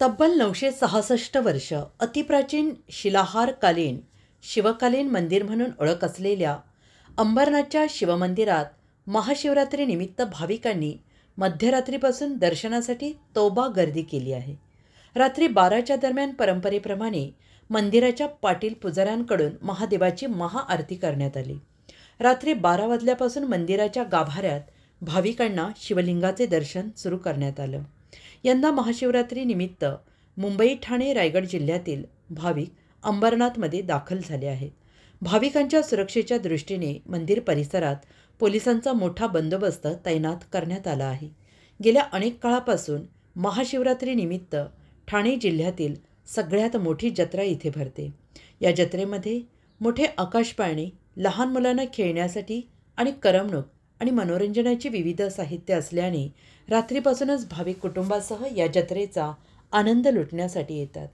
तब्बल 966 वर्ष अतिप्राचीन शिलाहारकालीन शिवकालीन मंदिर म्हणून ओळख असलेल्या अंबरनाथच्या शिवमंदिरात महाशिवरात्रीनिमित्त भाविकांनी मध्यरात्रीपासून दर्शनासाठी तौबा गर्दी केली आहे। रात्री 12च्या दरम्यान परंपरेप्रमाणे मंदिराच्या पाटील पुजाऱ्यांकडून महादेवाची महाआरती करण्यात आली। रात्री 12 वाजल्यापासून मंदिराच्या गाभाऱ्यात भाविकांना शिवलिंगाचे दर्शन सुरू करण्यात आलं। यंदा महाशिवरात्रीनिमित्त मुंबई, ठाणे, रायगड जिल्ह्यातील भाविक अंबरनाथमध्ये दाखल झाले आहेत। भाविकांच्या सुरक्षेच्या दृष्टीने मंदिर परिसरात पोलिसांचा मोठा बंदोबस्त तैनात करण्यात आला आहे। गेल्या अनेक काळापासून महाशिवरात्रीनिमित्त ठाणे जिल्ह्यातील सगळ्यात मोठी जत्रा इथे भरते। या जत्रेमध्ये मोठे आकाश पाळणे, लहान मुलांना खेळण्यासाठी आणि करमणूक आणि मनोरंजनाची विविध साहित्य असल्याने रात्रीपासूनच भाविक कुटुंबासह या जत्रेचा आनंद लुटण्यासाठी येतात।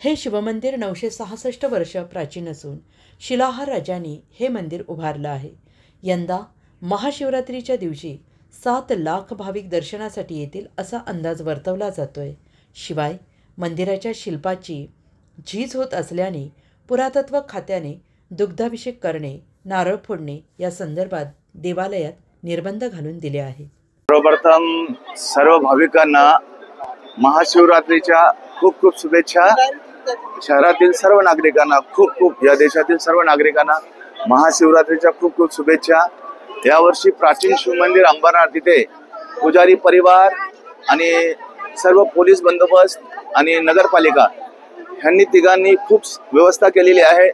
हे शिवमंदिर 966 वर्ष प्राचीन असून शिलाहार राजांनी हे मंदिर उभारलं आहे। यंदा महाशिवरात्रीच्या दिवशी 7 लाख भाविक दर्शनासाठी येतील असा अंदाज वर्तवला जातोय। शिवाय मंदिराच्या शिल्पाची झीज होत असल्याने पुरातत्व खात्याने दुग्धाभिषेक करणे, नारळ फोडणे या संदर्भात देवालयात निर्बंध घालून दिले आहेत। सर्वप्रथम सर्व भाविकांना महाशिवरात्रीच्या खूप खूप शुभेच्छा। शहरातील सर्व नागरिकांना खूप या देशातील सर्व नागरिकांना महाशिवरात्रीच्या खूप खूप शुभेच्छा। यावर्षी प्राचीन शिवमंदिर अंबरनाथ इथे पुजारी परिवार आणि सर्व पोलीस बंदोबस्त आणि नगरपालिका यांनी तिघांनी खूप व्यवस्था केलेली आहे।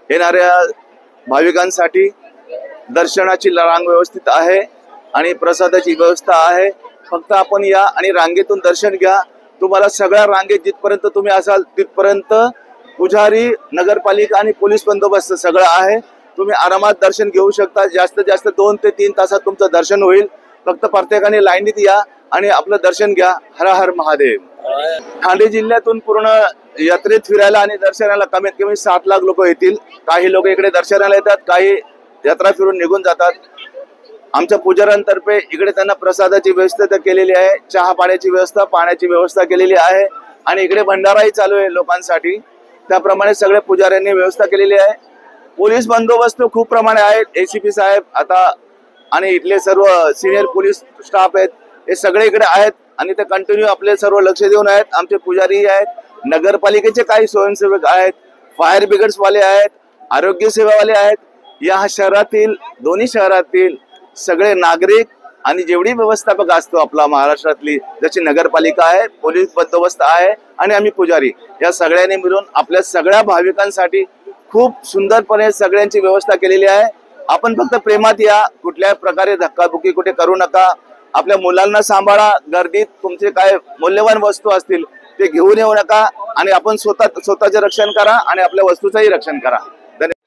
येणाऱ्या भाविकांसाठी दर्शनाची रांग व्यवस्थित आहे आणि प्रसादाची व्यवस्था आहे। फक्त आपण या आणि रांगेतून दर्शन घ्या। तुम्हाला सगळ्या रांगेत जिथपर्यंत तुम्ही असाल तिथपर्यंत पुजारी, नगरपालिका आणि पोलीस बंदोबस्त सगळं आहे। तुम्ही आरामात दर्शन घेऊ शकता। जास्तीत जास्त 2 ते 3 तासात तुमचं दर्शन होईल। फक्त प्रत्येकाने लाईनीत या आणि आपलं दर्शन घ्या। हर हर महादेव। ठाणे जिल्ह्यातून पूर्ण यात्रेत फिरायला आणि दर्शनाला कमीत कमी 7 लाख लोक येतील। काही लोक इकडे दर्शनाला येतात, काही यात्रा फिरून निघून जातात। आमच्या पुजाऱ्यांतर्फे इकडे त्यांना प्रसादाची व्यवस्था केलेली आहे, चहा पाण्याची व्यवस्था, पाण्याची व्यवस्था केलेली आहे आणि इकडे भंडाराही चालू आहे लोकांसाठी। त्याप्रमाणे सगळे पुजाऱ्यांनी व्यवस्था केलेली आहे। पोलीस बंदोबस्त खूप प्रमाणे आहेत। एसीपी साहेब आता आणि इथले सर्व सिनियर पोलीस स्टाफ आहेत, हे सगळे इकडे आहेत आणि ते कंटिन्यू आपले सर्व लक्ष देऊन आहेत। आमचे पुजारी आहेत, नगरपालिकेचे काही स्वयंसेवक आहेत, फायर ब्रिगेड्स वाले आहेत, आरोग्य सेवावाले आहेत। या शहरातील दोन्ही शहरातील सगळे नागरिक आणि जेवढी व्यवस्थापक असतो आपला महाराष्ट्रातली, जशी नगरपालिका आहे, पोलीस बंदोबस्त आहे आणि आम्ही पुजारी, या सगळ्यांनी मिळून आपल्या सगळ्या भाविकांसाठी खूप सुंदरपणे सगळ्यांची व्यवस्था केलेली आहे। आपण फक्त प्रेमात या, कुठल्याही प्रकारे धक्काबुक्की कुठे करू नका। आपल्या मुलांना सांभाळा। गर्दीत तुमचे काय मूल्यवान वस्तू असतील ते घेऊन येऊ नका आणि आपण स्वतःचे रक्षण करा आणि आपल्या वस्तूचंही रक्षण करा। धन्यवाद।